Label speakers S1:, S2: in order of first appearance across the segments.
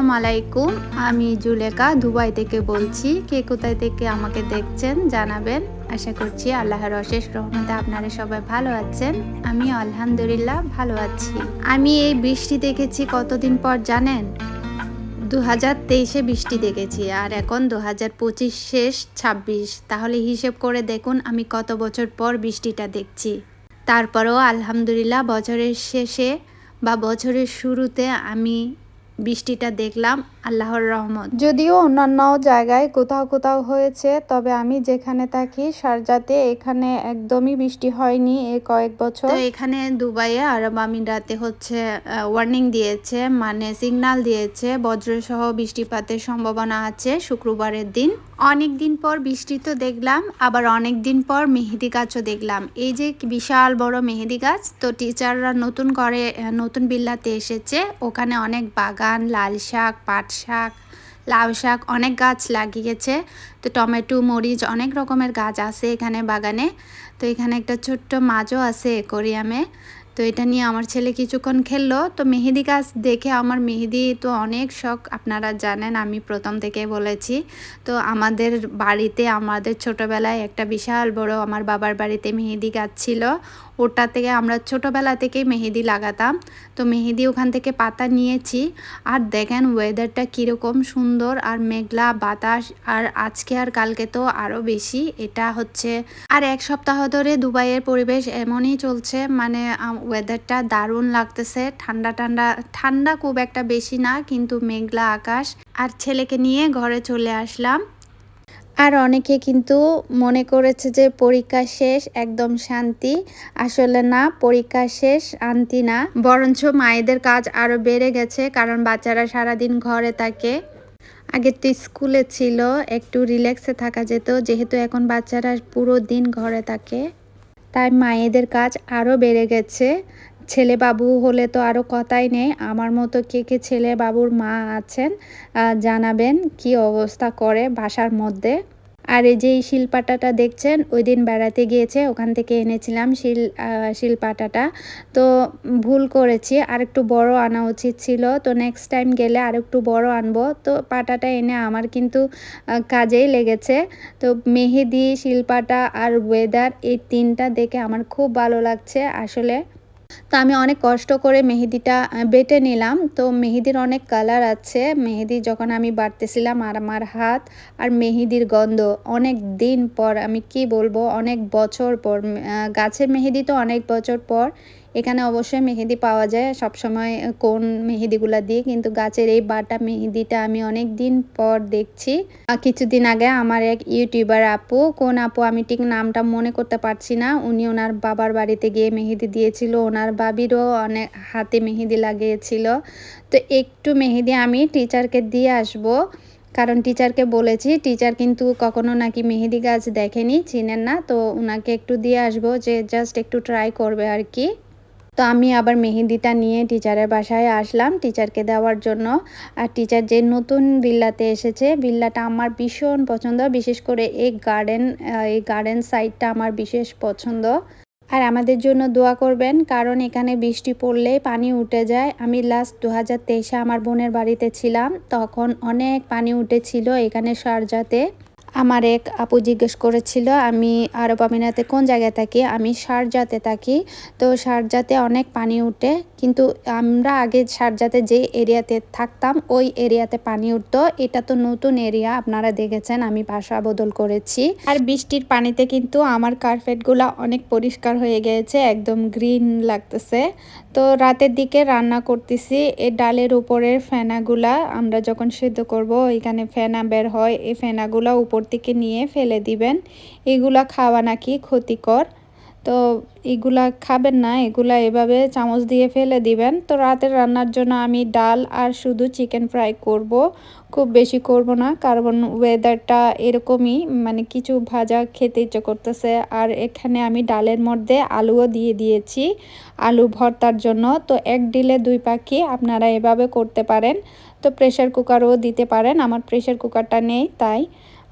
S1: আসসালামু আলাইকুম। আমি জুলেখা দুবাই থেকে বলছি। কে কোথায় থেকে আমাকে দেখছেন জানাবেন। আশা করছি আল্লাহর অশেষ রহমতে আপনারা সবাই ভালো আছেন। আমি আলহামদুলিল্লাহ ভালো আছি। আমি এই বৃষ্টি দেখেছি কতদিন পর জানেন? 2023-এ বৃষ্টি দেখেছি আর এখন 2025 শেষ 26। তাহলে হিসেব করে দেখুন আমি কত বছর পর বৃষ্টিটা দেখছি। তারপরেও আলহামদুলিল্লাহ বছরের শেষে বা বছরের শুরুতে আমি বৃষ্টিটা দেখলাম, আল্লাহর রহমত। যদিও অন্যান্য জায়গায় কোথাও কোথাও হয়েছে, তবে আমি যেখানে থাকি শারজাতে এখানে একদমই বৃষ্টি হয়নি এই কয়েক বছর। তো এখানে দুবাইয়ে আরব আমিরাতে হচ্ছে ওয়ার্নিং দিয়েছে, মানে সিগন্যাল দিয়েছে বজ্রসহ বৃষ্টিপাতের সম্ভাবনা আছে শুক্রবারের দিন। অনেক দিন পর বৃষ্টি তো দেখলাম, আবার অনেক দিন পর মেহেদি গাছও দেখলাম। এই যে বিশাল বড় মেহেদি গাছ, তো টিচাররা নতুন করে নতুন বিল্লাতে এসেছে, ওখানে অনেক বাগান, লাল শাক, পাট শাক, লাউ শাক অনেক গাছ লাগিয়েছে। তো টমেটো, মরিচ অনেক রকমের গাছ আছে এখানে বাগানে। তো এখানে একটা ছোট্ট মাছও আছে অ্যাকোরিয়ামে। তো এটা নিয়ে আমার ছেলে কিছুক্ষণ খেললো। তো মেহেদি গাছ দেখে আমার মেহেদি তো অনেক শখ, আপনারা জানেন আমি প্রথম থেকে বলেছি। তো আমাদের বাড়িতে আমাদের ছোটোবেলায় একটা বিশাল বড় আমার বাবার বাড়িতে মেহেদি গাছ ছিল, ওটা থেকে আমরা ছোটোবেলা থেকেই মেহেদি লাগাতাম। তো মেহেদি ওখান থেকে পাতা নিয়েছি। আর দেখেন ওয়েদারটা কীরকম সুন্দর, আর মেঘলা বাতাস, আর আজকে আর কালকে তো আরও বেশি। এটা হচ্ছে আর এক সপ্তাহ ধরে দুবাইয়ের পরিবেশ এমনই চলছে, মানে ওয়েদারটা দারুণ লাগতেছে। ঠান্ডা ঠান্ডা, ঠান্ডা খুব একটা বেশি না, কিন্তু মেঘলা আকাশ। আর ছেলেকে নিয়ে ঘরে চলে আসলাম। আর অনেকে কিন্তু মনে করেছে যে পরীক্ষা শেষ একদম শান্তি। আসলে না, পরীক্ষা শেষ শান্তি না, বরঞ্চ মায়েদের কাজ আরও বেড়ে গেছে, কারণ বাচ্চারা সারাদিন ঘরে থাকে। আগে তো স্কুলে ছিল, একটু রিল্যাক্সে থাকা যেত, যেহেতু এখন বাচ্চারা পুরো দিন ঘরে থাকে, তাই মায়েদের কাজ আরও বেড়ে গেছে। ছেলে বাবু হলে তো আরও কথাই নেই। আমার মতো কে কে ছেলে বাবুর মা আছেন জানাবেন কি অবস্থা করে বাসার মধ্যে। আর এই যে শিলপাটাটা দেখছেন, ওই দিন বেড়াতে গিয়েছে, ওখান থেকে এনেছিলাম শিলপাটাটা। তো ভুল করেছি, আর একটু বড় আনা উচিত ছিল। তো নেক্সট টাইম গেলে আর একটু বড় আনবো। তো পাটাটা এনে আমার কিন্তু কাজেই লেগেছে। তো মেহেদি, শিলপাটা আর ওয়েদার, এই তিনটা দেখে আমার খুব ভালো লাগছে আসলে। তো আমি অনেক কষ্ট করে মেহেদিটা বেটে নিলাম। তো মেহেদির অনেক কালার আছে। মেহেদি যখন আমি বাটতেছিলাম, আর আমার হাত আর মেহেদির গন্ধ, অনেক দিন পর, আমি কি বলবো, অনেক বছর পর। গাছের মেহেদি তো অনেক বছর পর, এখানে অবশ্যই মেহেদি পাওয়া যায় সবসময় কোন মেহেদিগুলা দিয়ে, কিন্তু গাছের এই বাটা মেহেদিটা আমি অনেক দিন পর দেখছি। কিছুদিন আগে আমার এক ইউটিউবার আপু, কোন আপু আমি ঠিক নামটা মনে করতে পারছি না, উনি ওনার বাবার বাড়িতে গিয়ে মেহেদি দিয়েছিল, ওনার বাবিরও অনেক হাতে মেহেদি লাগিয়েছিল। তো একটু মেহেদি আমি টিচারকে দিয়ে আসব, কারণ টিচারকে বলেছি। টিচার কিন্তু কখনো নাকি মেহেদি গাছ দেখেনি, চিনেন না। তো ওনাকে একটু দিয়ে আসবো, যে জাস্ট একটু ট্রাই করবে আর কি। তো আমি আবার মেহেদিটা নিয়ে টিচারের বাসায় আসলাম টিচারকে দেওয়ার জন্য। আর টিচার যে নতুন ভিল্লাতে এসেছে, ভিল্লাটা আমার ভীষণ পছন্দ, বিশেষ করে এই গার্ডেন সাইডটা আমার বিশেষ পছন্দ। আর আমাদের জন্য দোয়া করবেন, কারণ এখানে বৃষ্টি পড়লেই পানি উঠে যায়। আমি লাস্ট 2023-এ আমার বোনের বাড়িতে ছিলাম, তখন অনেক পানি উঠেছিল এখানে শারজাতে। আমার এক আপু জিজ্ঞেস করেছিল আমি আরব আমিরাতে কোন জায়গায় থাকি, আমি শারজাতে থাকি। তো শারজাতে অনেক পানি উঠে, কিন্তু আমরা আগে শারজাতে যে এরিয়াতে থাকতাম ওই এরিয়াতে পানি উঠতো। এটা তো নতুন এরিয়া, আপনারা দেখেছেন আমি বাসা বদল করেছি। আর বৃষ্টির পানিতে কিন্তু আমার কার্পেটগুলো অনেক পরিষ্কার হয়ে গিয়েছে, একদম গ্রিন লাগতেছে। তো রাতের দিকে রান্না করতেছি। এই ডালের উপরের ফেনাগুলা আমরা যখন সেদ্ধ করব, এখানে ফেনা বের হয়, এই ফেনাগুলো উপর থেকে নিয়ে ফেলে দিবেন। এগুলা খাওয়া নাকি ক্ষতিকর, তো এগুলা খাবেন না, এগুলা এভাবে চামচ দিয়ে ফেলে দিবেন। তো রাতের রান্নার জন্য আমি ডাল আর শুধু চিকেন ফ্রাই করব, খুব বেশি করব না, কারণ ওয়েদারটা এরকমই, মানে কিছু ভাজা খেতে ইচ্ছে করতেছে। আর এখানে আমি ডালের মধ্যে আলুও দিয়ে দিয়েছি আলু ভর্তার জন্য। তো এক ডিলে দুই পাখি, আপনারা এভাবে করতে পারেন। তো প্রেসার কুকারও দিতে পারেন, আমার প্রেসার কুকারটা নেই তাই।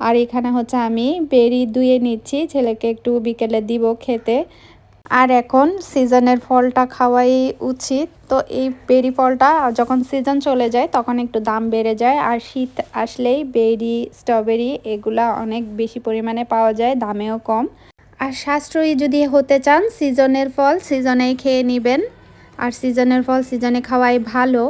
S1: আর এখানে হচ্ছে আমি বেরি ধুয়ে নিচ্ছি, ছেলেকে একটু বিকেলে দিব খেতে। আর এখন সিজনের ফলটা খাওয়াই উচিত। তো এই বেরি ফলটা যখন সিজন চলে যায় তখন একটু দাম বেড়ে যায়, আর শীত আসলেই বেরি, স্ট্রবেরি এগুলা অনেক বেশি পরিমাণে পাওয়া যায়, দামেও কম। আর সাশ্রয়ী যদি হতে চান সিজনের ফল সিজনেই খেয়ে নেবেন, আর সিজনের ফল সিজনে খাওয়াই ভালো।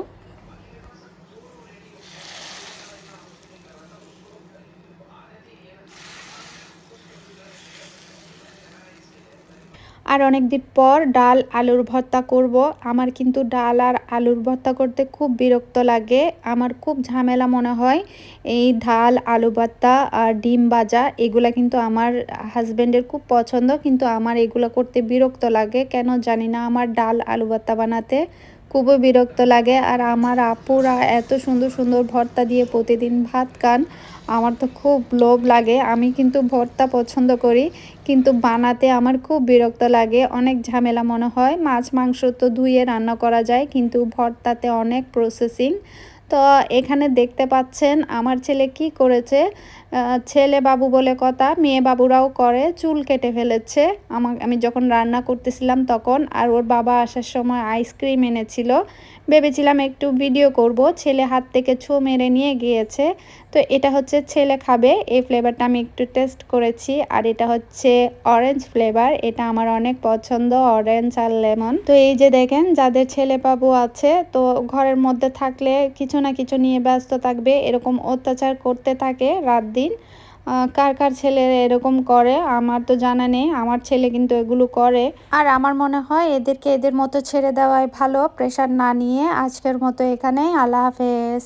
S1: আর অনেক দিন পর ডাল আলুর ভর্তা করব। আমার কিন্তু ডাল আর আলুর ভর্তা করতে খুব বিরক্ত লাগে, আমার খুব ঝামেলা মনে হয় এই ডাল আলু ভর্তা আর ডিম ভাজা এগুলা, কিন্তু আমার হাজব্যান্ডের খুব পছন্দ, কিন্তু আমার এগুলো করতে বিরক্ত লাগে কেন জানি না। আমার ডাল আলু ভর্তা বানাতে খুবই বিরক্ত লাগে, আর আমার আপুরা এত সুন্দর সুন্দর ভর্তা দিয়ে প্রতিদিন ভাত খান, আমার তো খুব লোভ লাগে। আমি কিন্তু ভর্তা পছন্দ করি, কিন্তু বানাতে আমার খুব বিরক্ত লাগে, অনেক ঝামেলা মনে হয়। মাছ মাংস তো ধুয়ে রান্না করা যায়, কিন্তু ভর্তাতে অনেক প্রসেসিং। তো এখানে দেখতে পাচ্ছেন আমার ছেলে কি করেছে। ছেলে বাবু বলে কথা, মেয়ে বাবুরাও করে, চুল কেটে ফেলেছে আমি যখন রান্না করতেছিলাম তখন। আর ওর বাবা আসার সময় আইসক্রিম এনেছিল, ভেবেছিলাম একটু ভিডিও করব, ছেলে হাত থেকে ছো মেরে নিয়ে গিয়েছে। তো এটা হচ্ছে ছেলে খাবে, এই ফ্লেভারটা আমি একটু টেস্ট করেছি। আর এটা হচ্ছে অরেঞ্জ ফ্লেভার, এটা আমার অনেক পছন্দ, অরেঞ্জ আর লেমন। তো এই যে দেখেন যাদের ছেলে বাবু আছে, তো ঘরের মধ্যে থাকলে কিছু না কিছু নিয়ে ব্যস্ত থাকবে, এরকম অত্যাচার করতে থাকে রাত দিন। কার কার ছেলে এরকম করে আমার তো জানা নেই, আমার ছেলে কিন্তু এগুলো করে। আর আমার মনে হয় এদেরকে এদের মতো ছেড়ে দেওয়াই ভালো, প্রেশার না নিয়ে। আজকের মতো এখানেই, আল্লাহ হাফেজ।